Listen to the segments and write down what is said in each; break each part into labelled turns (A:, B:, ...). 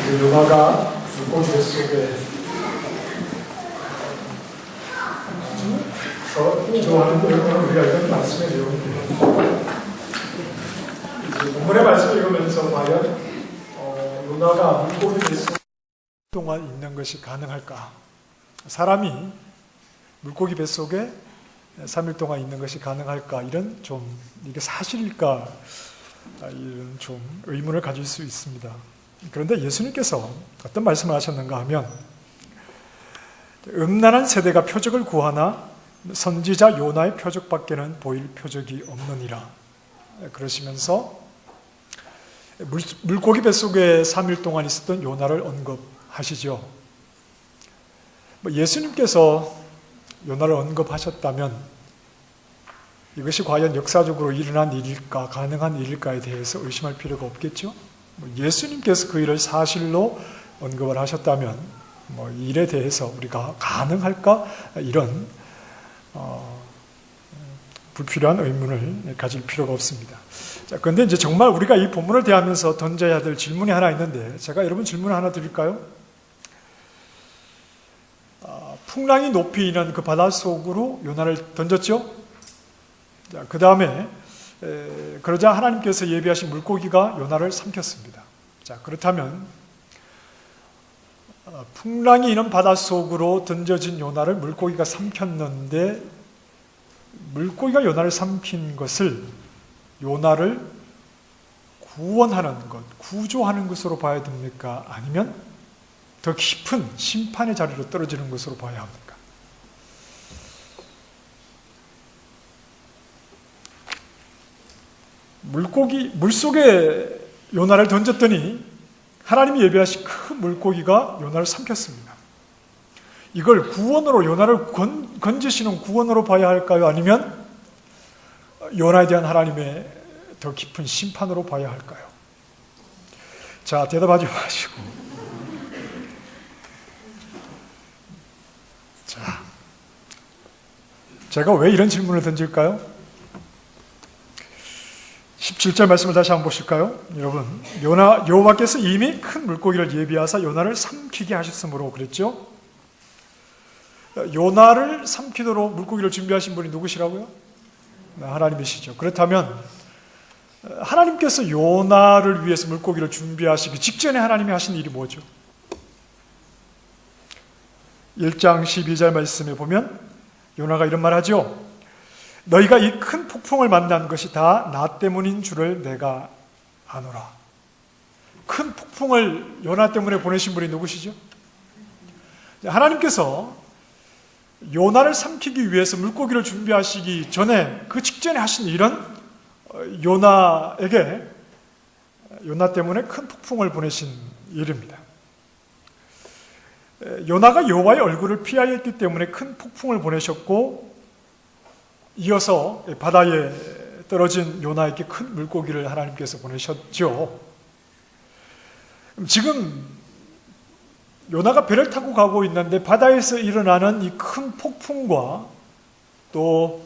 A: 요나가 물고기 뱃속에 좋아하는 내용을 우리가 이런 말씀의 내용입니다. 본문의 말씀을 읽으면서 과연 요나가 물고기 뱃속 동안 있는 것이 가능할까? 사람이 물고기 뱃속에 3일 동안 있는 것이 가능할까? 이게 사실일까? 이런 좀 의문을 가질 수 있습니다. 그런데 예수님께서 어떤 말씀을 하셨는가 하면, 음란한 세대가 표적을 구하나 선지자 요나의 표적밖에는 보일 표적이 없느니라. 그러시면서 물고기 뱃속에 3일 동안 있었던 요나를 언급하시죠. 예수님께서 요나를 언급하셨다면 이것이 과연 역사적으로 일어난 일일까, 가능한 일일까에 대해서 의심할 필요가 없겠죠. 예수님께서 그 일을 사실로 언급을 하셨다면 이 일에 대해서 우리가 가능할까, 이런 불필요한 의문을 가질 필요가 없습니다. 자, 그런데 이제 정말 우리가 이 본문을 대하면서 던져야 될 질문이 하나 있는데, 제가 여러분 질문을 하나 드릴까요? 풍랑이 높이 있는 그 바다 속으로 요나를 던졌죠. 자, 그 다음에 그러자 하나님께서 예비하신 물고기가 요나를 삼켰습니다. 자, 그렇다면 풍랑이 있는 바다 속으로 던져진 요나를 물고기가 삼켰는데, 물고기가 요나를 삼킨 것을 요나를 구원하는 것, 구조하는 것으로 봐야 됩니까? 아니면 더 깊은 심판의 자리로 떨어지는 것으로 봐야 합니까? 물속에 요나를 던졌더니 하나님이 예비하신 큰 물고기가 요나를 삼켰습니다. 이걸 구원으로, 요나를 건지시는 구원으로 봐야 할까요? 아니면 요나에 대한 하나님의 더 깊은 심판으로 봐야 할까요? 자, 대답하지 마시고. 자, 제가 왜 이런 질문을 던질까요? 17절 말씀을 다시 한번 보실까요? 여러분, 여호와께서 이미 큰 물고기를 예비하사 요나를 삼키게 하셨으므로 그랬죠? 요나를 삼키도록 물고기를 준비하신 분이 누구시라고요? 하나님이시죠. 그렇다면 하나님께서 요나를 위해서 물고기를 준비하시기 직전에 하나님이 하신 일이 뭐죠? 1장 12절 말씀에 보면 요나가 이런 말 하죠. 너희가 이 큰 폭풍을 만난 것이 다 나 때문인 줄을 내가 아노라. 큰 폭풍을 요나 때문에 보내신 분이 누구시죠? 하나님께서 요나를 삼키기 위해서 물고기를 준비하시기 전에, 그 직전에 하신 일은 요나에게, 요나 때문에 큰 폭풍을 보내신 일입니다. 요나가 여호와의 얼굴을 피하여 있기 때문에 큰 폭풍을 보내셨고, 이어서 바다에 떨어진 요나에게 큰 물고기를 하나님께서 보내셨죠. 지금 요나가 배를 타고 가고 있는데 바다에서 일어나는 이 큰 폭풍과 또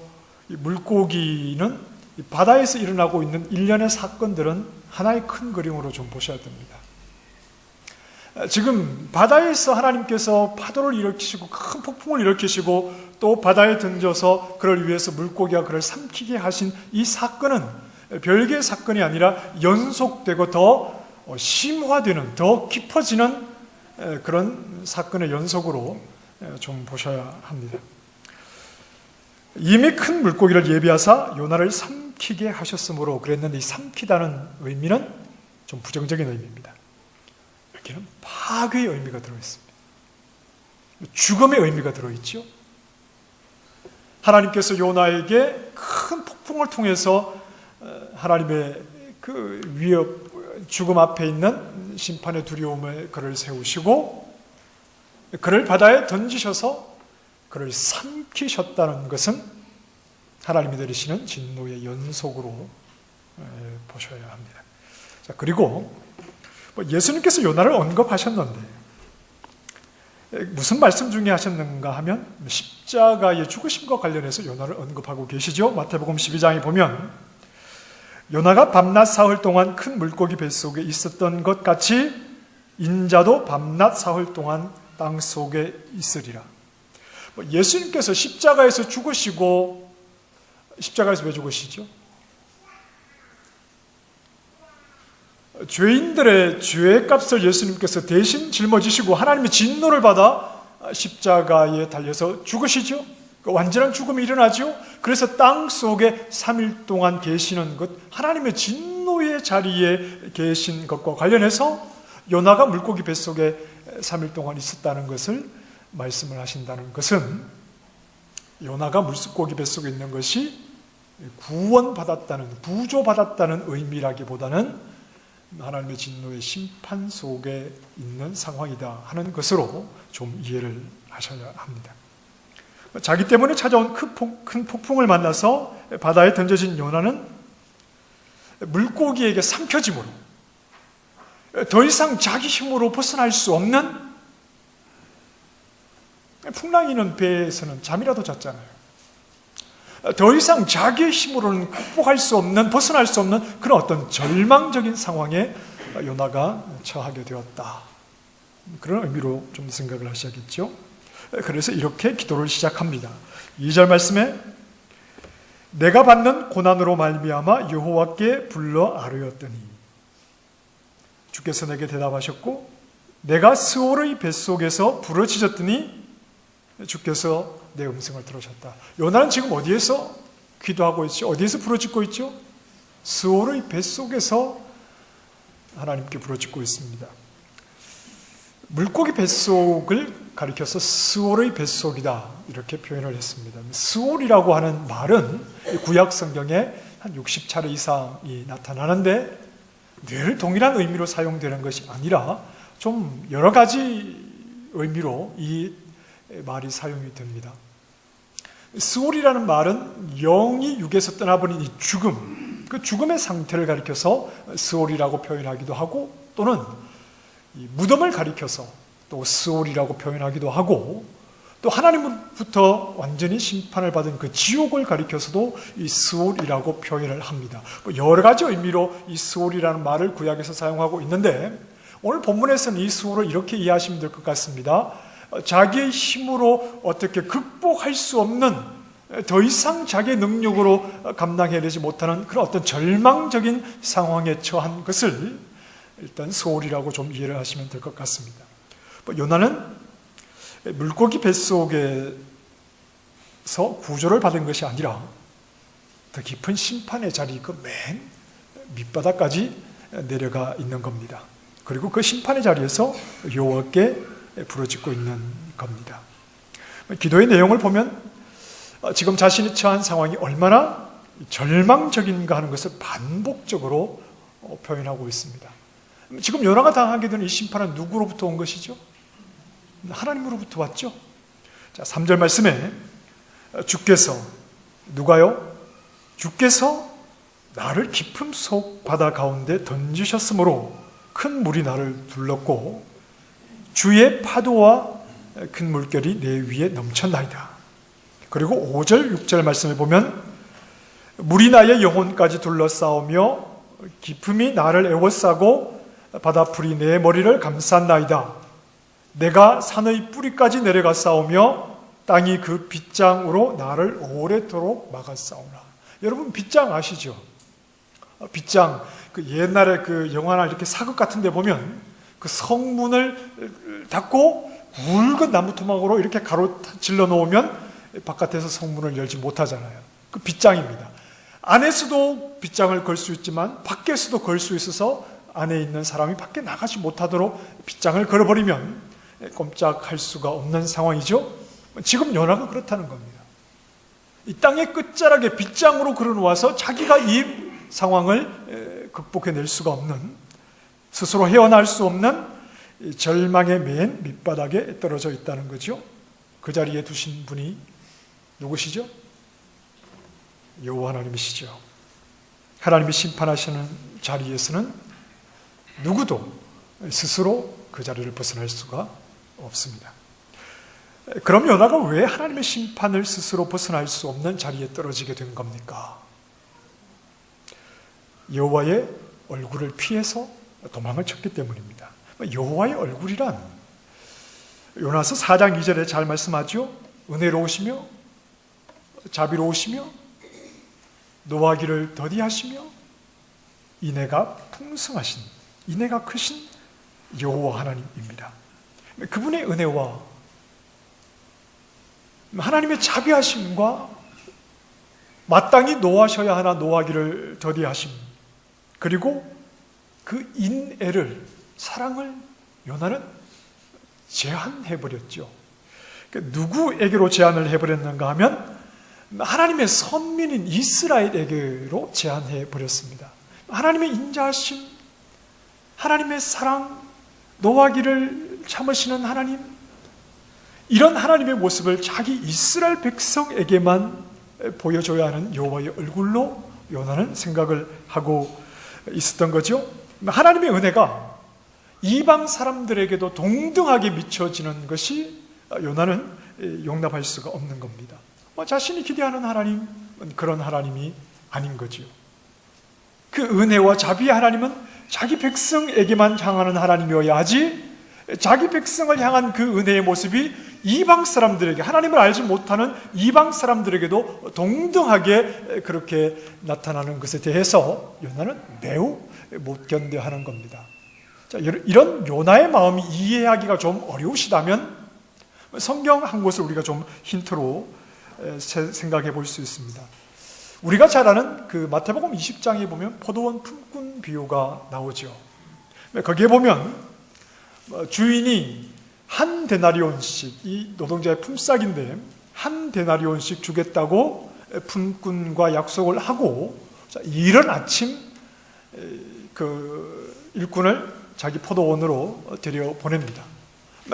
A: 이 물고기는 이 바다에서 일어나고 있는 일련의 사건들은 하나의 큰 그림으로 좀 보셔야 됩니다. 지금 바다에서 하나님께서 파도를 일으키시고 큰 폭풍을 일으키시고 또 바다에 던져서 그를 위해서 물고기가 그를 삼키게 하신 이 사건은 별개의 사건이 아니라 연속되고 더 심화되는, 더 깊어지는 그런 사건의 연속으로 좀 보셔야 합니다. 이미 큰 물고기를 예비하사 요나를 삼키게 하셨으므로 그랬는데, 이 삼키다는 의미는 좀 부정적인 의미입니다. 여기는 파괴의 의미가 들어있습니다. 죽음의 의미가 들어있죠. 하나님께서 요나에게 큰 폭풍을 통해서 하나님의 그 위협, 죽음 앞에 있는 심판의 두려움에 그를 세우시고 그를 바다에 던지셔서 그를 삼키셨다는 것은 하나님이 내리시는 진노의 연속으로 보셔야 합니다. 자, 그리고 예수님께서 요나를 언급하셨는데 무슨 말씀 중에 하셨는가 하면 십자가의 죽으심과 관련해서 요나를 언급하고 계시죠. 마태복음 12장에 보면 요나가 밤낮 사흘 동안 큰 물고기 뱃속에 있었던 것 같이 인자도 밤낮 사흘 동안 땅 속에 있으리라. 예수님께서 십자가에서 죽으시고, 십자가에서 왜 죽으시죠? 죄인들의 죄의 값을 예수님께서 대신 짊어지시고 하나님의 진노를 받아 십자가에 달려서 죽으시죠. 완전한 죽음이 일어나죠. 그래서 땅 속에 3일 동안 계시는 것, 하나님의 진노의 자리에 계신 것과 관련해서 요나가 물고기 뱃속에 3일 동안 있었다는 것을 말씀을 하신다는 것은, 요나가 물고기 뱃속에 있는 것이 구원받았다는, 구조받았다는 의미라기보다는 하나님의 진노의 심판 속에 있는 상황이다 하는 것으로 좀 이해를 하셔야 합니다. 자기 때문에 찾아온 큰 폭풍을 만나서 바다에 던져진 요나는 물고기에게 삼켜짐으로 더 이상 자기 힘으로 벗어날 수 없는, 풍랑이는 배에서는 잠이라도 잤잖아요. 더 이상 자기의 힘으로는 극복할 수 없는, 벗어날 수 없는 그런 어떤 절망적인 상황에 요나가 처하게 되었다. 그런 의미로 좀 생각을 하셔야겠죠. 그래서 이렇게 기도를 시작합니다. 2절 말씀에 내가 받는 고난으로 말미암아 여호와께 불러 아뢰었더니 주께서 내게 대답하셨고 내가 스올의 뱃속에서 부르짖었더니 주께서 내 음성을 들으셨다. 요나는 지금 어디에서 기도하고 있죠? 어디에서 부르짖고 있죠? 스올의 뱃속에서 하나님께 부르짖고 있습니다. 물고기 뱃속을 가리켜서 스올의 뱃속이다 이렇게 표현을 했습니다. 스올이라고 하는 말은 구약 성경에 한 60차례 이상이 나타나는데 늘 동일한 의미로 사용되는 것이 아니라 좀 여러 가지 의미로 이 말이 사용이 됩니다. 스올이라는 말은 영이 육에서 떠나버린 이 죽음, 그 죽음의 상태를 가리켜서 스올이라고 표현하기도 하고, 또는 이 무덤을 가리켜서 또 스올이라고 표현하기도 하고, 또 하나님부터 완전히 심판을 받은 그 지옥을 가리켜서도 이 스올이라고 표현을 합니다. 여러 가지 의미로 이 스올이라는 말을 구약에서 사용하고 있는데, 오늘 본문에서는 이 스올을 이렇게 이해하시면 될 것 같습니다. 자기의 힘으로 어떻게 극복할 수 없는, 더 이상 자기의 능력으로 감당해내지 못하는 그런 어떤 절망적인 상황에 처한 것을 일단 스올이라고 좀 이해를 하시면 될 것 같습니다. 요나는 물고기 뱃속에서 구조를 받은 것이 아니라 더 깊은 심판의 자리, 그 맨 밑바닥까지 내려가 있는 겁니다. 그리고 그 심판의 자리에서 여호와께 부르짖고 있는 겁니다. 기도의 내용을 보면 지금 자신이 처한 상황이 얼마나 절망적인가 하는 것을 반복적으로 표현하고 있습니다. 지금 요나가 당하게 된 이 심판은 누구로부터 온 것이죠? 하나님으로부터 왔죠. 자, 3절 말씀에 주께서, 누가요? 주께서 나를 깊음 속 바다 가운데 던지셨으므로 큰 물이 나를 둘렀고 주의 파도와 큰 물결이 내 위에 넘쳤나이다. 그리고 5절, 6절 말씀을 보면 물이 나의 영혼까지 둘러싸우며 깊음이 나를 에워싸고 바다풀이 내 머리를 감쌌나이다. 내가 산의 뿌리까지 내려가 싸우며 땅이 그 빗장으로 나를 오래도록 막았사오나. 여러분 빗장 아시죠? 빗장, 그 옛날에 그 영화나 이렇게 사극 같은 데 보면 그 성문을 닫고 굵은 나무 토막으로 이렇게 가로질러 놓으면 바깥에서 성문을 열지 못하잖아요. 그 빗장입니다. 안에서도 빗장을 걸 수 있지만 밖에서도 걸 수 있어서 안에 있는 사람이 밖에 나가지 못하도록 빗장을 걸어버리면 꼼짝할 수가 없는 상황이죠. 지금 요나가 그렇다는 겁니다. 이 땅의 끝자락에 빗장으로 걸어놓아서 자기가 이 상황을 극복해낼 수가 없는, 스스로 헤어날 수 없는 절망의 맨 밑바닥에 떨어져 있다는 거죠. 그 자리에 두신 분이 누구시죠? 여호와 하나님이시죠. 하나님이 심판하시는 자리에서는 누구도 스스로 그 자리를 벗어날 수가 없습니다. 그럼 요나가 왜 하나님의 심판을 스스로 벗어날 수 없는 자리에 떨어지게 된 겁니까? 여호와의 얼굴을 피해서 도망을 쳤기 때문입니다. 여호와의 얼굴이란 요나서 4장 2절에 잘 말씀하죠. 은혜로우시며 자비로우시며 노하기를 더디하시며 인애가 풍성하신, 인애가 크신 여호와 하나님입니다. 그분의 은혜와 하나님의 자비하심과 마땅히 노하셔야 하나 노하기를 더디하심, 그리고 그 인애를, 사랑을 요나는 제한해버렸죠. 누구에게로 제한을 해버렸는가 하면 하나님의 선민인 이스라엘에게로 제한해버렸습니다. 하나님의 인자하심, 하나님의 사랑, 노하기를 참으시는 하나님, 이런 하나님의 모습을 자기 이스라엘 백성에게만 보여줘야 하는 여호와의 얼굴로 요나는 생각을 하고 있었던 거죠. 하나님의 은혜가 이방 사람들에게도 동등하게 미쳐지는 것이 요나는 용납할 수가 없는 겁니다. 자신이 기대하는 하나님은 그런 하나님이 아닌 거죠. 그 은혜와 자비의 하나님은 자기 백성에게만 향하는 하나님이어야지, 자기 백성을 향한 그 은혜의 모습이 이방 사람들에게, 하나님을 알지 못하는 이방 사람들에게도 동등하게 그렇게 나타나는 것에 대해서 요나는 매우 못 견뎌하는 겁니다. 자, 이런 요나의 마음이 이해하기가 좀 어려우시다면 성경 한 곳을 우리가 좀 힌트로 생각해 볼 수 있습니다. 우리가 잘 아는 그 마태복음 20장에 보면 포도원 품꾼 비유가 나오죠. 거기에 보면 주인이 한 데나리온씩, 이 노동자의 품삯인데 한 데나리온씩 주겠다고 품꾼과 약속을 하고, 이른 아침 그 일꾼을 자기 포도원으로 들여보냅니다.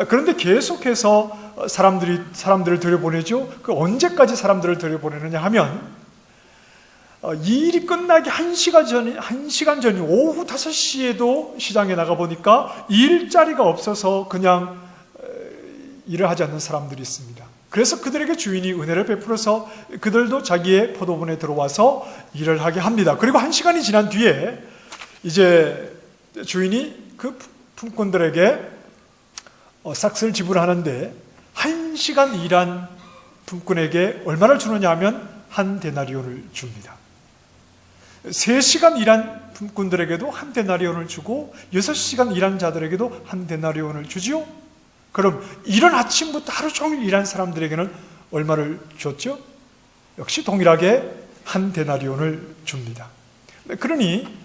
A: 그런데 계속해서 사람들을 들여보내죠. 그 언제까지 사람들을 들여보내느냐 하면 이 일이 끝나기 1시간 전이 오후 5시에도 시장에 나가보니까 일자리가 없어서 그냥 일을 하지 않는 사람들이 있습니다. 그래서 그들에게 주인이 은혜를 베풀어서 그들도 자기의 포도원에 들어와서 일을 하게 합니다. 그리고 1시간이 지난 뒤에 이제 주인이 그 품꾼들에게 삭스를 지불하는데 1시간 일한 품꾼에게 얼마를 주느냐 하면 한 데나리온을 줍니다. 3시간 일한 품꾼들에게도 한 데나리온을 주고 6시간 일한 자들에게도 한 데나리온을 주지요. 그럼 이른 아침부터 하루 종일 일한 사람들에게는 얼마를 줬죠? 역시 동일하게 한 데나리온을 줍니다. 그러니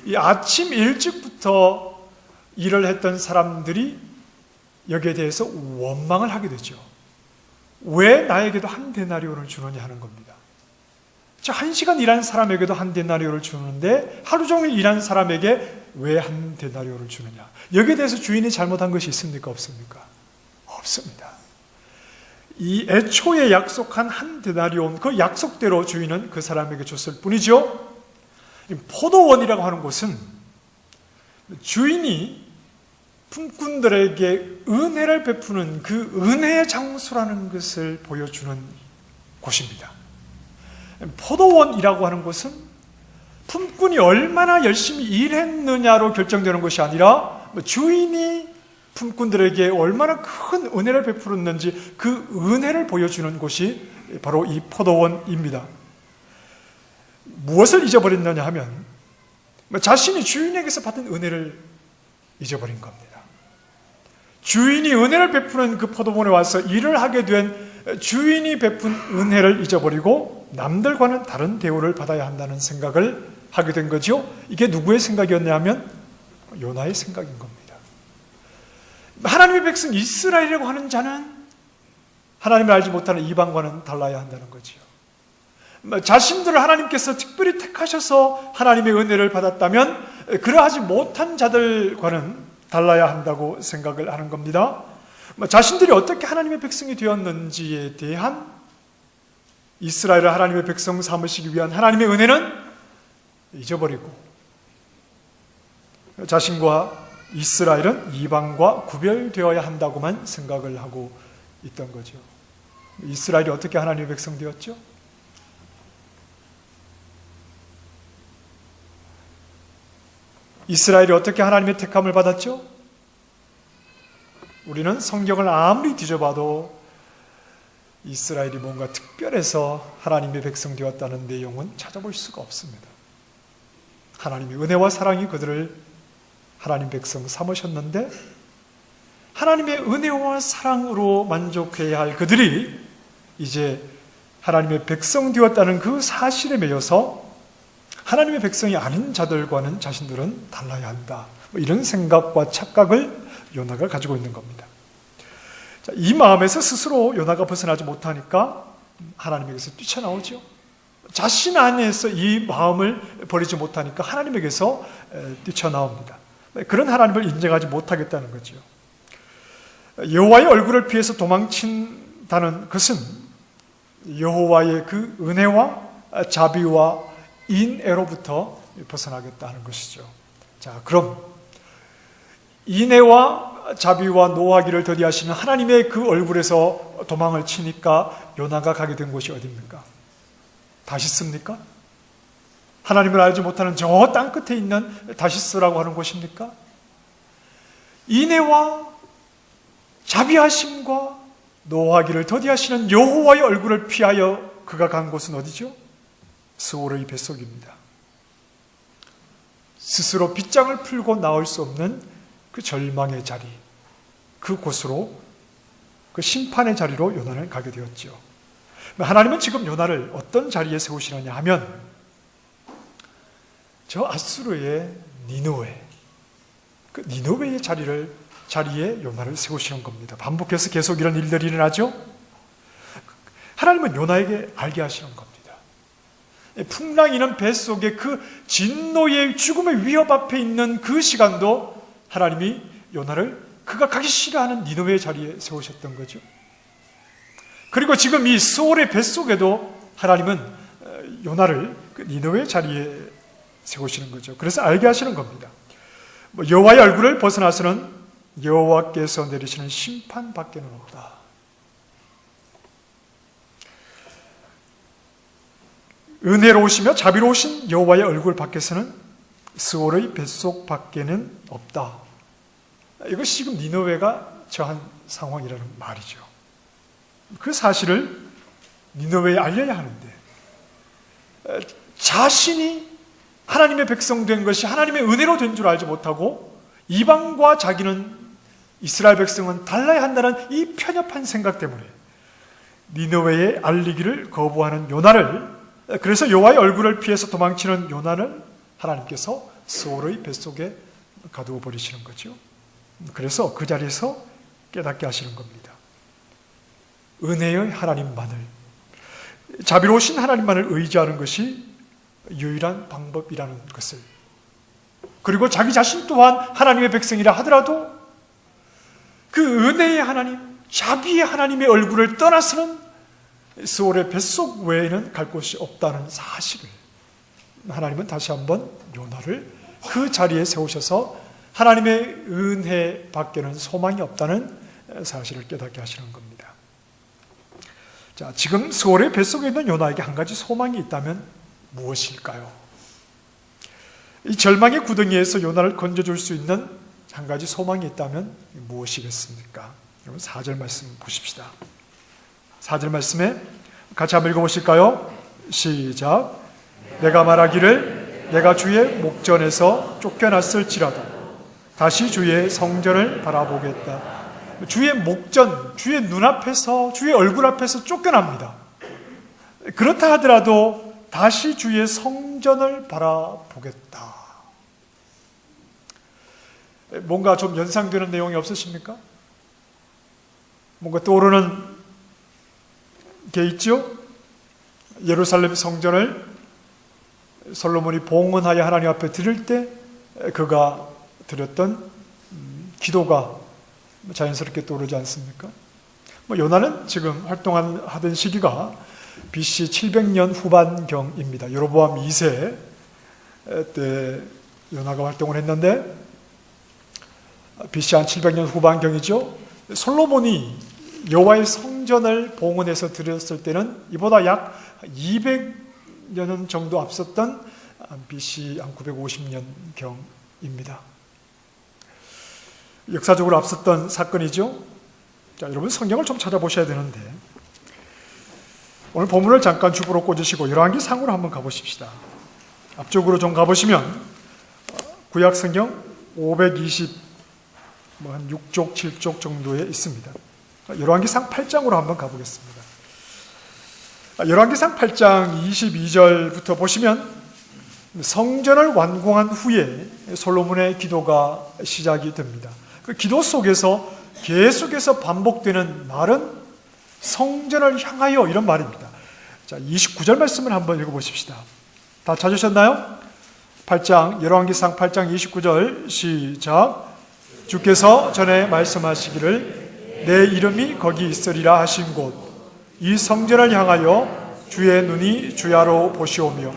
A: 이 아침 일찍부터 일을 했던 사람들이 여기에 대해서 원망을 하게 되죠. 왜 나에게도 한 데나리온을 주느냐 하는 겁니다. 1시간 일한 사람에게도 한 데나리온을 주는데 하루 종일 일한 사람에게 왜 한 데나리온을 주느냐. 여기에 대해서 주인이 잘못한 것이 있습니까? 없습니까? 없습니다. 이 애초에 약속한 한 데나리온, 그 약속대로 주인은 그 사람에게 줬을 뿐이죠. 포도원이라고 하는 곳은 주인이 품꾼들에게 은혜를 베푸는 그 은혜의 장소라는 것을 보여주는 곳입니다. 포도원이라고 하는 것은 품꾼이 얼마나 열심히 일했느냐로 결정되는 것이 아니라 주인이 품꾼들에게 얼마나 큰 은혜를 베풀었는지 그 은혜를 보여주는 곳이 바로 이 포도원입니다. 무엇을 잊어버렸느냐 하면 자신이 주인에게서 받은 은혜를 잊어버린 겁니다. 주인이 은혜를 베푸는 그 포도원에 와서 일을 하게 된 주인이 베푼 은혜를 잊어버리고 남들과는 다른 대우를 받아야 한다는 생각을 하게 된 거죠. 이게 누구의 생각이었냐 하면 요나의 생각인 겁니다. 하나님의 백성 이스라엘이라고 하는 자는 하나님을 알지 못하는 이방과는 달라야 한다는 거지요. 자신들을 하나님께서 특별히 택하셔서 하나님의 은혜를 받았다면 그러하지 못한 자들과는 달라야 한다고 생각을 하는 겁니다. 자신들이 어떻게 하나님의 백성이 되었는지에 대한 이스라엘을 하나님의 백성 삼으시기 위한 하나님의 은혜는 잊어버리고 자신과 이스라엘은 이방과 구별되어야 한다고만 생각을 하고 있던 거죠. 이스라엘이 어떻게 하나님의 백성 되었죠? 이스라엘이 어떻게 하나님의 택함을 받았죠? 우리는 성경을 아무리 뒤져봐도 이스라엘이 뭔가 특별해서 하나님의 백성 되었다는 내용은 찾아볼 수가 없습니다. 하나님의 은혜와 사랑이 그들을 하나님 백성 삼으셨는데 하나님의 은혜와 사랑으로 만족해야 할 그들이 이제 하나님의 백성 되었다는 그 사실에 매여서 하나님의 백성이 아닌 자들과는 자신들은 달라야 한다. 이런 생각과 착각을 요나가 가지고 있는 겁니다. 자, 이 마음에서 스스로 요나가 벗어나지 못하니까 하나님에게서 뛰쳐나오죠. 자신 안에서 이 마음을 버리지 못하니까 하나님에게서 뛰쳐나옵니다. 그런 하나님을 인정하지 못하겠다는 거죠. 여호와의 얼굴을 피해서 도망친다는 것은 여호와의 그 은혜와 자비와 인애로부터 벗어나겠다는 것이죠. 자, 그럼 인애와 자비와 노하기를 더디하시는 하나님의 그 얼굴에서 도망을 치니까 요나가 가게 된 곳이 어디입니까? 다시스입니까? 하나님을 알지 못하는 저 땅끝에 있는 다시스라고 하는 곳입니까? 인애와 자비하심과 노하기를 더디하시는 여호와의 얼굴을 피하여 그가 간 곳은 어디죠? 스올의 뱃속입니다. 스스로 빗장을 풀고 나올 수 없는 그 절망의 자리, 그 곳으로, 그 심판의 자리로 요나는 가게 되었죠. 하나님은 지금 요나를 어떤 자리에 세우시느냐 하면 저 아수르의 니느웨, 그 니느웨의 자리에 요나를 세우시는 겁니다. 반복해서 계속 이런 일들이 일어나죠. 하나님은 요나에게 알게 하시는 겁니다. 풍랑이는 뱃속에 그 진노의 죽음의 위협 앞에 있는 그 시간도 하나님이 요나를 그가 가기 싫어하는 니느웨의 자리에 세우셨던 거죠. 그리고 지금 이 스올의 뱃속에도 하나님은 요나를 그 니느웨의 자리에 세우시는 거죠. 그래서 알게 하시는 겁니다. 여호와의 얼굴을 벗어나서는 여호와께서 내리시는 심판밖에는 없다. 은혜로우시며 자비로우신 여호와의 얼굴 밖에서는 스올의 뱃속 밖에는 없다. 이것이 지금 니느웨가 처한 상황이라는 말이죠. 그 사실을 니느웨에 알려야 하는데 자신이 하나님의 백성 된 것이 하나님의 은혜로 된 줄 알지 못하고 이방과 자기는 이스라엘 백성은 달라야 한다는 이 편협한 생각 때문에 니느웨에 알리기를 거부하는 요나를, 그래서 여호와의 얼굴을 피해서 도망치는 요나를 하나님께서 스올의 뱃속에 가두어 버리시는 거죠. 그래서 그 자리에서 깨닫게 하시는 겁니다. 은혜의 하나님만을, 자비로우신 하나님만을 의지하는 것이 유일한 방법이라는 것을, 그리고 자기 자신 또한 하나님의 백성이라 하더라도 그 은혜의 하나님, 자비의 하나님의 얼굴을 떠나서는 스올의 뱃속 외에는 갈 곳이 없다는 사실을 하나님은 다시 한번 요나를 그 자리에 세우셔서 하나님의 은혜 밖에는 소망이 없다는 사실을 깨닫게 하시는 겁니다. 자, 지금 스올의 뱃속에 있는 요나에게 한 가지 소망이 있다면 무엇일까요? 이 절망의 구덩이에서 요나를 건져줄 수 있는 한 가지 소망이 있다면 무엇이겠습니까? 여러분 4절 말씀 보십시다. 4절 말씀에 같이 한번 읽어보실까요? 시작. 내가 말하기를 내가 주의 목전에서 쫓겨났을지라도 다시 주의 성전을 바라보겠다. 주의 목전, 주의 눈앞에서, 주의 얼굴 앞에서 쫓겨납니다. 그렇다 하더라도 다시 주의 성전을 바라보겠다. 뭔가 좀 연상되는 내용이 없으십니까? 뭔가 떠오르는 게 있죠? 예루살렘 성전을 솔로몬이 봉헌하여 하나님 앞에 드릴 때 그가 드렸던 기도가 자연스럽게 떠오르지 않습니까? 요나는 지금 활동하던 시기가 BC 700년 후반경입니다. 여로보암 2세 때 요나가 활동을 했는데 BC 한 700년 후반경이죠. 솔로몬이 여호와의 성전을 봉헌해서 드렸을 때는 이보다 약 200년 정도 앞섰던 BC 한 950년 경입니다. 역사적으로 앞섰던 사건이죠. 자, 여러분 성경을 좀 찾아보셔야 되는데 오늘 본문을 잠깐 주보로 꽂으시고 열왕기상으로 한번 가보십시다. 앞쪽으로 좀 가보시면 구약 성경 520 한 6쪽 7쪽 정도에 있습니다. 열왕기상 8장으로 한번 가보겠습니다. 열왕기상 8장 22절부터 보시면 성전을 완공한 후에 솔로몬의 기도가 시작이 됩니다. 그 기도 속에서 계속해서 반복되는 말은 성전을 향하여 이런 말입니다. 자, 29절 말씀을 한번 읽어보십시다. 다 찾으셨나요? 8장 열왕기상 8장 29절 시작. 주께서 전에 말씀하시기를 내 이름이 거기 있으리라 하신 곳 이 성전을 향하여 주의 눈이 주야로 보시오며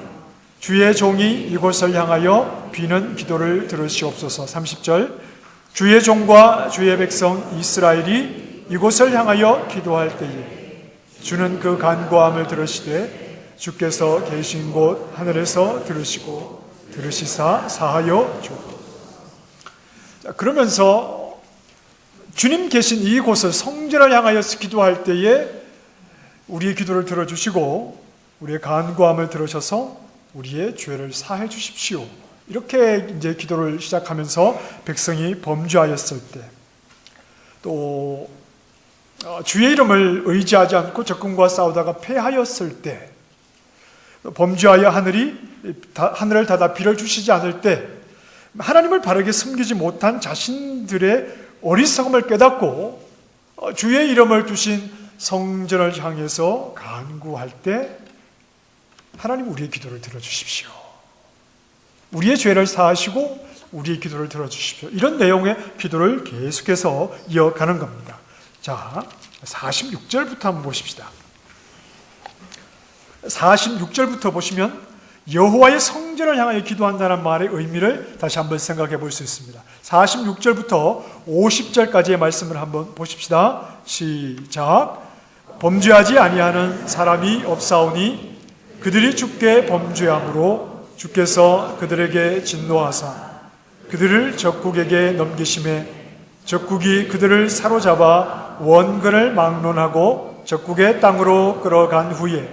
A: 주의 종이 이곳을 향하여 비는 기도를 들으시옵소서. 30절 주의 종과 주의 백성 이스라엘이 이곳을 향하여 기도할 때에 주는 그 간구함을 들으시되 주께서 계신 곳 하늘에서 들으시고 들으시사 사하여 주옵소서. 그러면서 주님 계신 이곳을 성전을 향하여서 기도할 때에 우리의 기도를 들어주시고 우리의 간구함을 들으셔서 우리의 죄를 사해 주십시오. 이렇게 이제 기도를 시작하면서 백성이 범죄하였을 때, 또 주의 이름을 의지하지 않고 적군과 싸우다가 패하였을 때, 범죄하여 하늘을 닫아 비를 주시지 않을 때, 하나님을 바르게 섬기지 못한 자신들의 어리석음을 깨닫고 주의 이름을 두신 성전을 향해서 간구할 때 하나님 우리의 기도를 들어주십시오. 우리의 죄를 사하시고 우리의 기도를 들어주십시오. 이런 내용의 기도를 계속해서 이어가는 겁니다. 자, 46절부터 한번 보십시다. 46절부터 보시면 여호와의 성전을 향하여 기도한다는 말의 의미를 다시 한번 생각해 볼 수 있습니다. 46절부터 50절까지의 말씀을 한번 보십시다. 시작. 범죄하지 아니하는 사람이 없사오니 그들이 주께 범죄함으로 주께서 그들에게 진노하사 그들을 적국에게 넘기심에 적국이 그들을 사로잡아 원근을 막론하고 적국의 땅으로 끌어간 후에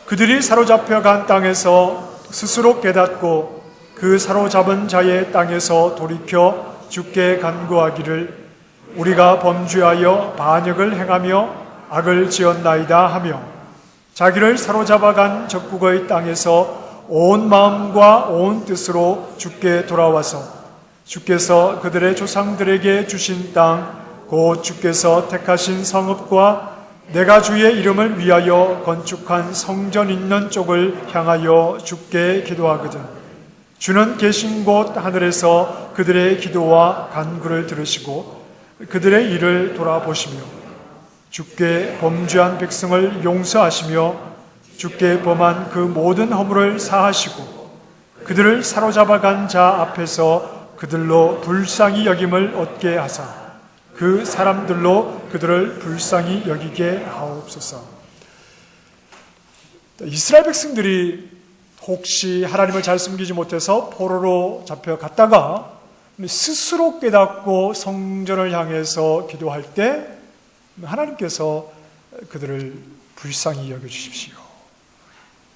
A: 그들이 사로잡혀간 땅에서 스스로 깨닫고 그 사로잡은 자의 땅에서 돌이켜 주께 간구하기를 우리가 범죄하여 반역을 행하며 악을 지었나이다 하며 자기를 사로잡아간 적국의 땅에서 온 마음과 온 뜻으로 주께 돌아와서 주께서 그들의 조상들에게 주신 땅 곧 주께서 택하신 성읍과 내가 주의 이름을 위하여 건축한 성전 있는 쪽을 향하여 주께 기도하거든 주는 계신 곳 하늘에서 그들의 기도와 간구를 들으시고 그들의 일을 돌아보시며 주께 범죄한 백성을 용서하시며 주께 범한 그 모든 허물을 사하시고 그들을 사로잡아간 자 앞에서 그들로 불쌍히 여김을 얻게 하사 그 사람들로 그들을 불쌍히 여기게 하옵소서. 이스라엘 백성들이 혹시 하나님을 잘 섬기지 못해서 포로로 잡혀갔다가 스스로 깨닫고 성전을 향해서 기도할 때 하나님께서 그들을 불쌍히 여겨주십시오.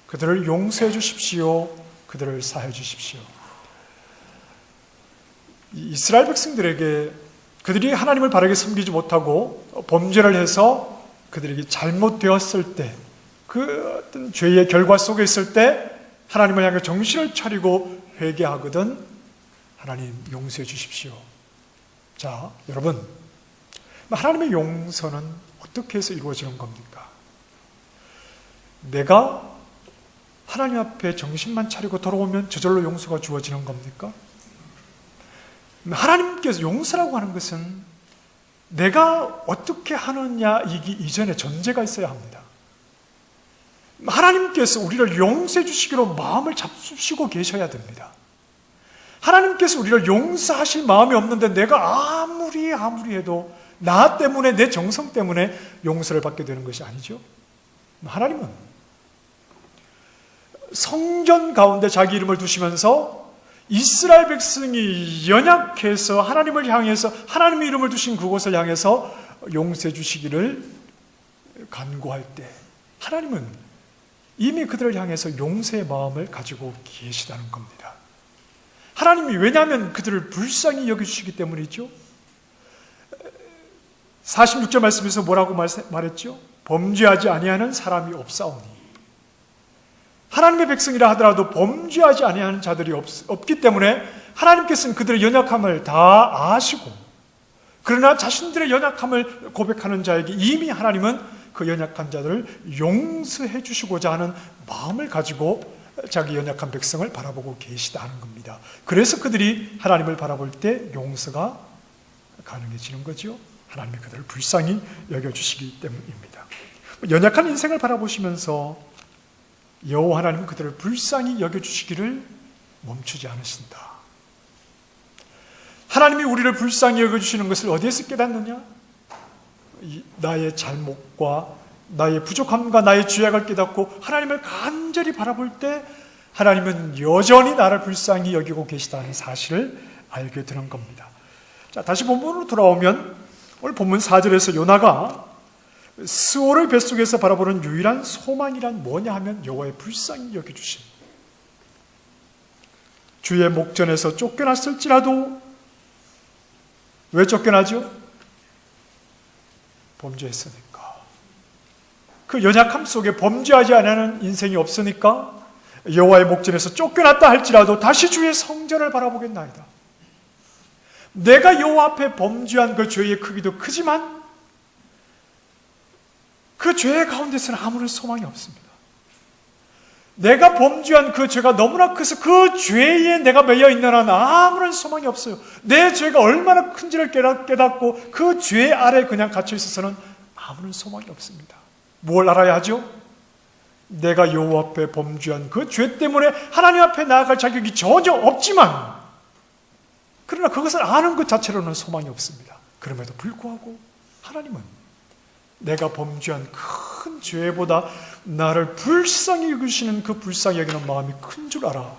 A: 그들을 용서해 주십시오. 그들을 사해 주십시오. 이스라엘 백성들에게 그들이 하나님을 바르게 섬기지 못하고 범죄를 해서 그들에게 잘못되었을 때, 그 어떤 죄의 결과 속에 있을 때 하나님을 향해 정신을 차리고 회개하거든 하나님 용서해 주십시오. 자, 여러분, 하나님의 용서는 어떻게 해서 이루어지는 겁니까? 내가 하나님 앞에 정신만 차리고 돌아오면 저절로 용서가 주어지는 겁니까? 하나님께서 용서라고 하는 것은 내가 어떻게 하느냐이기 이전에 전제가 있어야 합니다. 하나님께서 우리를 용서해 주시기로 마음을 잡수시고 계셔야 됩니다. 하나님께서 우리를 용서하실 마음이 없는데 내가 아무리 해도 나 때문에, 내 정성 때문에 용서를 받게 되는 것이 아니죠. 하나님은 성전 가운데 자기 이름을 두시면서 이스라엘 백성이 연약해서 하나님을 향해서 하나님의 이름을 두신 그곳을 향해서 용서해 주시기를 간구할 때 하나님은 이미 그들을 향해서 용서의 마음을 가지고 계시다는 겁니다. 하나님이 왜냐하면 그들을 불쌍히 여겨주시기 때문이죠. 46절 말씀에서 뭐라고 말했죠? 범죄하지 아니하는 사람이 없사오니. 하나님의 백성이라 하더라도 범죄하지 아니하는 자들이 없기 때문에 하나님께서는 그들의 연약함을 다 아시고, 그러나 자신들의 연약함을 고백하는 자에게 이미 하나님은 그 연약한 자들을 용서해 주시고자 하는 마음을 가지고 자기 연약한 백성을 바라보고 계시다는 겁니다. 그래서 그들이 하나님을 바라볼 때 용서가 가능해지는 거죠. 하나님이 그들을 불쌍히 여겨주시기 때문입니다. 연약한 인생을 바라보시면서 여호와 하나님은 그들을 불쌍히 여겨주시기를 멈추지 않으신다. 하나님이 우리를 불쌍히 여겨주시는 것을 어디에서 깨닫느냐? 나의 잘못과 나의 부족함과 나의 죄악을 깨닫고 하나님을 간절히 바라볼 때 하나님은 여전히 나를 불쌍히 여기고 계시다는 사실을 알게 되는 겁니다. 자, 다시 본문으로 돌아오면 오늘 본문 4절에서 요나가 스올의 뱃속에서 바라보는 유일한 소망이란 뭐냐 하면 여호와의 불쌍히 여겨주심. 주의 목전에서 쫓겨났을지라도 왜 쫓겨나죠? 범죄했으니까. 그 연약함 속에 범죄하지 않는 인생이 없으니까 여호와의 목전에서 쫓겨났다 할지라도 다시 주의 성전을 바라보겠나이다. 내가 여호와 앞에 범죄한 그 죄의 크기도 크지만 그 죄의 가운데서는 아무런 소망이 없습니다. 내가 범죄한 그 죄가 너무나 커서 그 죄에 내가 매여 있는 한 아무런 소망이 없어요. 내 죄가 얼마나 큰지를 깨닫고 그 죄 아래 그냥 갇혀 있어서는 아무런 소망이 없습니다. 뭘 알아야 하죠? 내가 여호와 앞에 범죄한 그 죄 때문에 하나님 앞에 나아갈 자격이 전혀 없지만, 그러나 그것을 아는 것 자체로는 소망이 없습니다. 그럼에도 불구하고 하나님은 내가 범죄한 큰 죄보다 나를 불쌍히 여기시는 그 불쌍히 여기는 마음이 큰 줄 알아.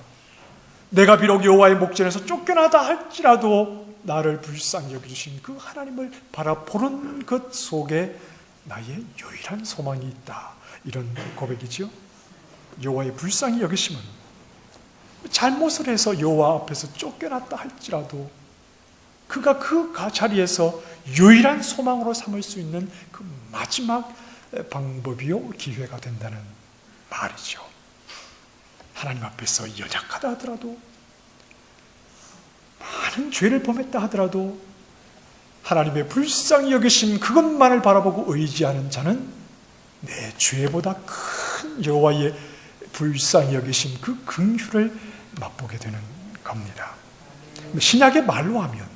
A: 내가 비록 여호와의 목전에서 쫓겨나다 할지라도 나를 불쌍히 여기신 그 하나님을 바라보는 것 속에 나의 유일한 소망이 있다. 이런 고백이죠. 여호와의 불쌍히 여기심은 잘못을 해서 여호와 앞에서 쫓겨났다 할지라도 그가 그 자리에서 유일한 소망으로 삼을 수 있는 그 마지막 방법이요 기회가 된다는 말이죠. 하나님 앞에서 연약하다 하더라도, 많은 죄를 범했다 하더라도 하나님의 불쌍히 여기심 그것만을 바라보고 의지하는 자는 내 죄보다 큰 여호와의 불쌍히 여기심 그 긍휼을 맛보게 되는 겁니다. 신약의 말로 하면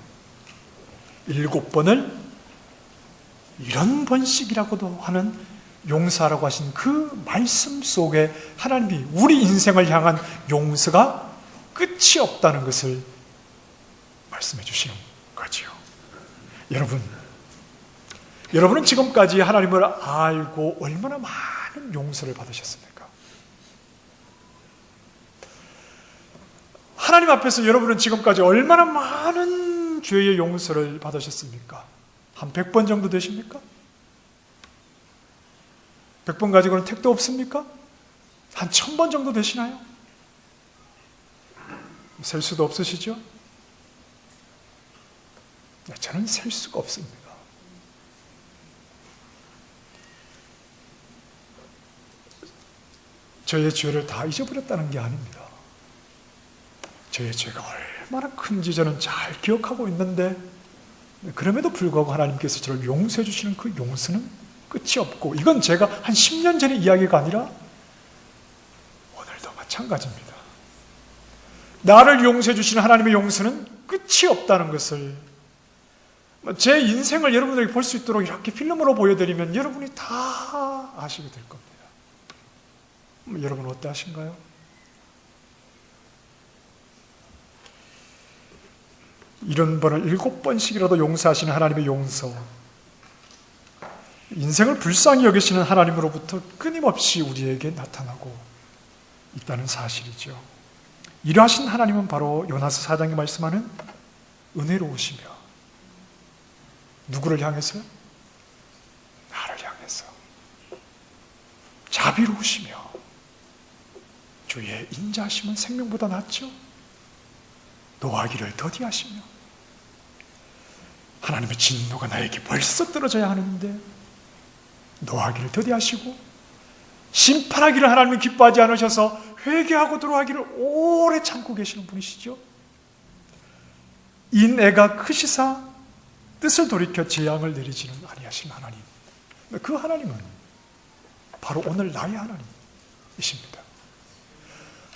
A: 7번을 이런 번씩이라고도 하는 용서라고 하신 그 말씀 속에 하나님이 우리 인생을 향한 용서가 끝이 없다는 것을 말씀해 주시는 거지요. 여러분은 지금까지 하나님을 알고 얼마나 많은 용서를 받으셨습니까? 하나님 앞에서 여러분은 지금까지 얼마나 많은 죄의 용서를 받으셨습니까? 한 100번 정도 되십니까? 100번 가지고는 택도 없습니까? 한 1000번 정도 되시나요? 셀 수도 없으시죠? 저는 셀 수가 없습니다. 저의 죄를 다 잊어버렸다는 게 아닙니다. 저의 죄가 얼마나 큰지 저는 잘 기억하고 있는데, 그럼에도 불구하고 하나님께서 저를 용서해 주시는 그 용서는 끝이 없고, 이건 제가 한 10년 전의 이야기가 아니라 오늘도 마찬가지입니다. 나를 용서해 주시는 하나님의 용서는 끝이 없다는 것을, 제 인생을 여러분들에게 볼 수 있도록 이렇게 필름으로 보여드리면 여러분이 다 아시게 될 겁니다. 여러분 어떠하신가요? 이런 번을 7번씩이라도 용서하시는 하나님의 용서, 인생을 불쌍히 여기시는 하나님으로부터 끊임없이 우리에게 나타나고 있다는 사실이죠. 이러하신 하나님은 바로 요나서 4장에 말씀하는 은혜로우시며, 누구를 향해서? 나를 향해서 자비로우시며, 주의 인자하심은 생명보다 낫죠. 노하기를 더디하시며, 하나님의 진노가 나에게 벌써 떨어져야 하는데 노하기를 더디하시고, 심판하기를 하나님이 기뻐하지 않으셔서 회개하고 돌아가기를 오래 참고 계시는 분이시죠. 인애가 크시사 뜻을 돌이켜 재앙을 내리지는 아니하신 하나님, 그 하나님은 바로 오늘 나의 하나님이십니다.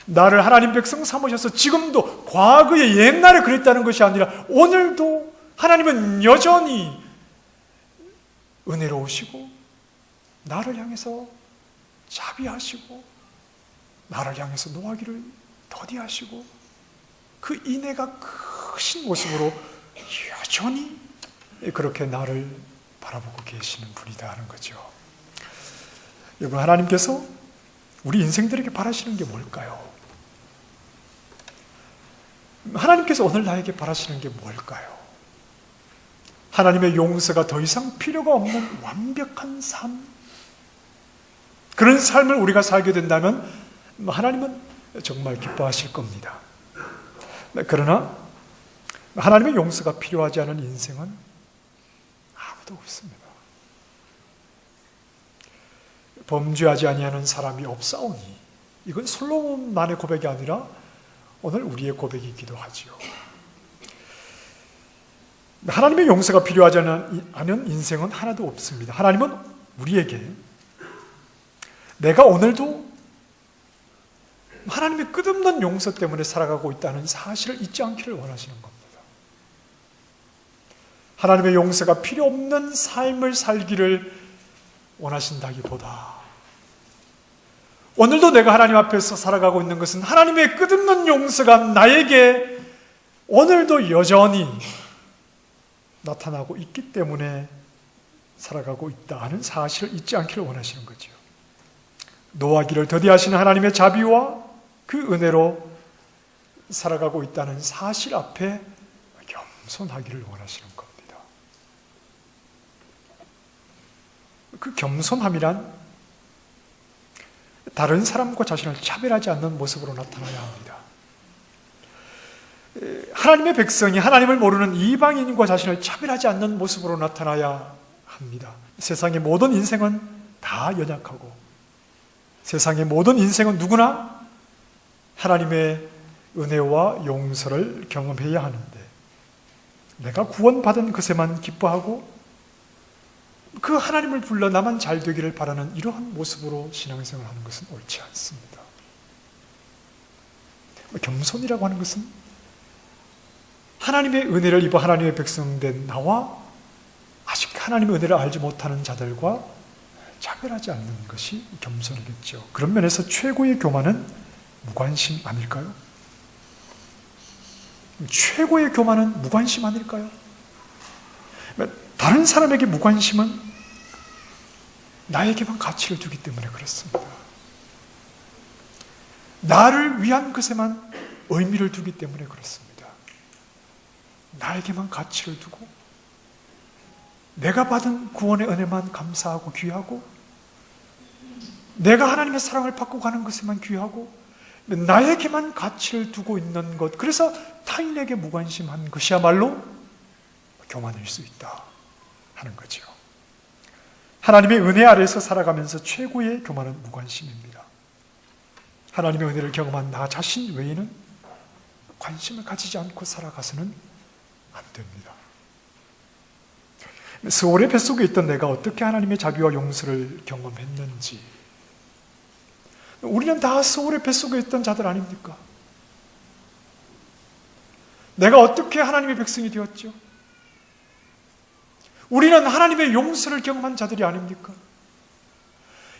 A: 나를 하나님 백성 삼으셔서 지금도 과거에 옛날에 그랬다는 것이 아니라 오늘도 하나님은 여전히 은혜로우시고, 나를 향해서 자비하시고, 나를 향해서 노하기를 더디하시고, 그 인애가 크신 모습으로 여전히 그렇게 나를 바라보고 계시는 분이다 하는 거죠. 여러분, 하나님께서 우리 인생들에게 바라시는 게 뭘까요? 하나님께서 오늘 나에게 바라시는 게 뭘까요? 하나님의 용서가 더 이상 필요가 없는 완벽한 삶, 그런 삶을 우리가 살게 된다면 하나님은 정말 기뻐하실 겁니다. 그러나 하나님의 용서가 필요하지 않은 인생은 아무도 없습니다. 범죄하지 아니하는 사람이 없사오니, 이건 솔로몬만의 고백이 아니라 오늘 우리의 고백이기도 하지요. 하나님의 용서가 필요하지 않은 인생은 하나도 없습니다. 하나님은 우리에게 내가 오늘도 하나님의 끝없는 용서 때문에 살아가고 있다는 사실을 잊지 않기를 원하시는 겁니다. 하나님의 용서가 필요 없는 삶을 살기를 원하신다기보다, 오늘도 내가 하나님 앞에서 살아가고 있는 것은 하나님의 끝없는 용서가 나에게 오늘도 여전히 나타나고 있기 때문에 살아가고 있다는 사실을 잊지 않기를 원하시는 거죠. 노하기를 더디하시는 하나님의 자비와 그 은혜로 살아가고 있다는 사실 앞에 겸손하기를 원하시는 겁니다. 그 겸손함이란 다른 사람과 자신을 차별하지 않는 모습으로 나타나야 합니다. 하나님의 백성이 하나님을 모르는 이방인과 자신을 차별하지 않는 모습으로 나타나야 합니다. 세상의 모든 인생은 다 연약하고, 세상의 모든 인생은 누구나 하나님의 은혜와 용서를 경험해야 하는데, 내가 구원받은 것에만 기뻐하고 그 하나님을 불러 나만 잘 되기를 바라는 이러한 모습으로 신앙생활을 하는 것은 옳지 않습니다. 겸손이라고 하는 것은 하나님의 은혜를 입어 하나님의 백성된 나와 아직 하나님의 은혜를 알지 못하는 자들과 차별하지 않는 것이 겸손이겠죠. 그런 면에서 최고의 교만은 무관심 아닐까요? 최고의 교만은 무관심 아닐까요? 다른 사람에게 무관심은 나에게만 가치를 두기 때문에 그렇습니다. 나를 위한 것에만 의미를 두기 때문에 그렇습니다. 나에게만 가치를 두고, 내가 받은 구원의 은혜만 감사하고 귀하고, 내가 하나님의 사랑을 받고 가는 것에만 귀하고, 나에게만 가치를 두고 있는 것, 그래서 타인에게 무관심한 것이야말로 교만일 수 있다 하는 거죠. 하나님의 은혜 아래에서 살아가면서 최고의 교만은 무관심입니다. 하나님의 은혜를 경험한 나 자신 외에는 관심을 가지지 않고 살아가서는 안 됩니다. 스올의 뱃속에 있던 내가 어떻게 하나님의 자비와 용서를 경험했는지, 우리는 다 스올의 뱃속에 있던 자들 아닙니까? 내가 어떻게 하나님의 백성이 되었죠? 우리는 하나님의 용서를 경험한 자들이 아닙니까?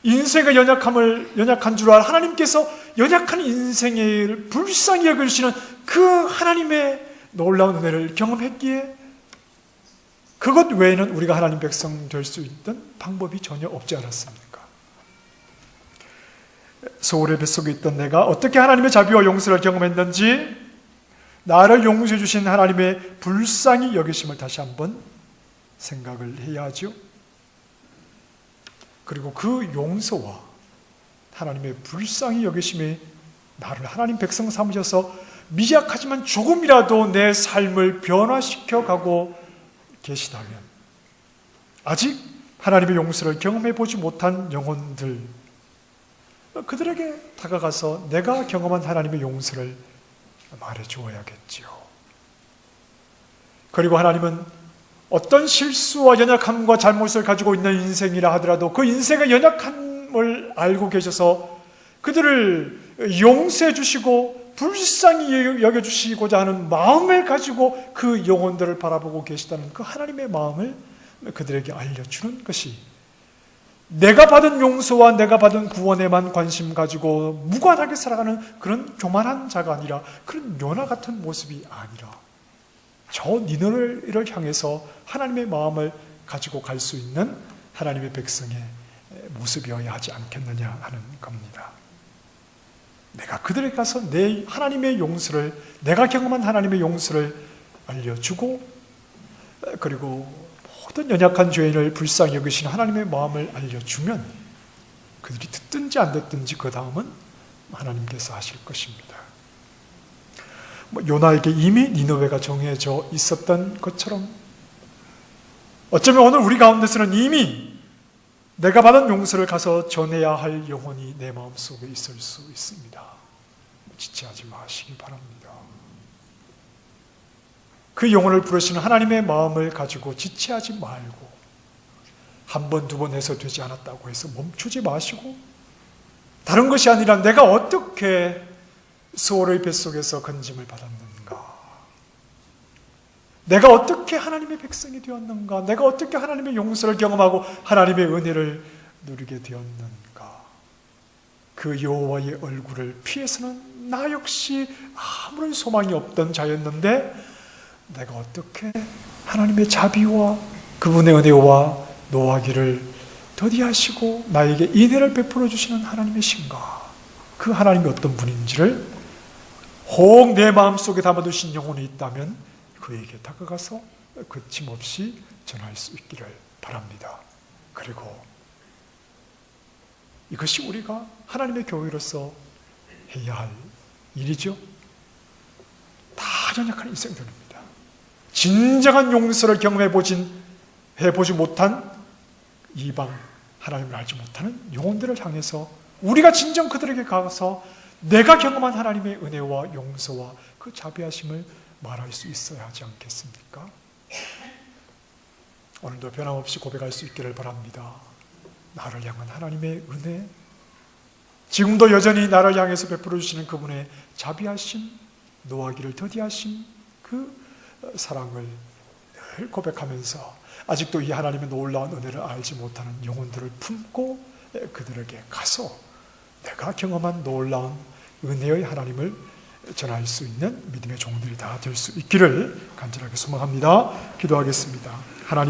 A: 인생의 연약한 줄 알아 하나님께서 연약한 인생을 불쌍히 여기시는 그 하나님의 놀라운 은혜를 경험했기에 그것 외에는 우리가 하나님 백성 될 수 있던 방법이 전혀 없지 않았습니까? 소홀의 뱃속에 있던 내가 어떻게 하나님의 자비와 용서를 경험했는지, 나를 용서해 주신 하나님의 불쌍히 여기심을 다시 한번 생각을 해야 하죠. 그리고 그 용서와 하나님의 불쌍히 여기심이 나를 하나님 백성 삼으셔서 미약하지만 조금이라도 내 삶을 변화시켜 가고 계시다면, 아직 하나님의 용서를 경험해 보지 못한 영혼들, 그들에게 다가가서 내가 경험한 하나님의 용서를 말해 주어야겠지요. 그리고 하나님은 어떤 실수와 연약함과 잘못을 가지고 있는 인생이라 하더라도 그 인생의 연약함을 알고 계셔서 그들을 용서해 주시고 불쌍히 여겨주시고자 하는 마음을 가지고 그 영혼들을 바라보고 계시다는 그 하나님의 마음을 그들에게 알려주는 것이, 내가 받은 용서와 내가 받은 구원에만 관심 가지고 무관하게 살아가는 그런 교만한 자가 아니라, 그런 요나 같은 모습이 아니라 저 니느웨를 향해서 하나님의 마음을 가지고 갈 수 있는 하나님의 백성의 모습이어야 하지 않겠느냐 하는 겁니다. 내가 그들에게 가서 내 하나님의 용서를, 내가 경험한 하나님의 용서를 알려주고, 그리고 모든 연약한 죄인을 불쌍히 여기신 하나님의 마음을 알려주면 그들이 듣든지 안 듣든지 그 다음은 하나님께서 하실 것입니다. 요나에게 이미 니느웨가 정해져 있었던 것처럼, 어쩌면 오늘 우리 가운데서는 이미 내가 받은 용서를 가서 전해야 할 영혼이 내 마음속에 있을 수 있습니다. 지체하지 마시기 바랍니다. 그 영혼을 부르시는 하나님의 마음을 가지고 지체하지 말고, 한 번, 두 번 해서 되지 않았다고 해서 멈추지 마시고, 다른 것이 아니라 내가 어떻게 소홀의 뱃속에서 건짐을 받았는가, 내가 어떻게 하나님의 백성이 되었는가, 내가 어떻게 하나님의 용서를 경험하고 하나님의 은혜를 누리게 되었는가, 그 여호와의 얼굴을 피해서는 나 역시 아무런 소망이 없던 자였는데 내가 어떻게 하나님의 자비와 그분의 은혜와 노하기를 더디하시고 나에게 인애를 베풀어 주시는 하나님이신가, 그 하나님이 어떤 분인지를 혹 내 마음속에 담아두신 영혼이 있다면 그에게 다가가서 거침없이 전할 수 있기를 바랍니다. 그리고 이것이 우리가 하나님의 교회로서 해야 할 일이죠. 다 연약한 인생들입니다. 진정한 용서를 해보지 못한 이방, 하나님을 알지 못하는 영혼들을 향해서 우리가 진정 그들에게 가서 내가 경험한 하나님의 은혜와 용서와 그 자비하심을 말할 수 있어야 하지 않겠습니까? 오늘도 변함없이 고백할 수 있기를 바랍니다. 나를 향한 하나님의 은혜, 지금도 여전히 나를 향해서 베풀어 주시는 그분의 자비하심, 노하기를 더디하심, 그 사랑을 늘 고백하면서 아직도 이 하나님의 놀라운 은혜를 알지 못하는 영혼들을 품고 그들에게 가서 내가 경험한 놀라운 은혜의 하나님을 전할 수 있는 믿음의 종들이 다 될 수 있기를 간절하게 소망합니다. 기도하겠습니다. 하나님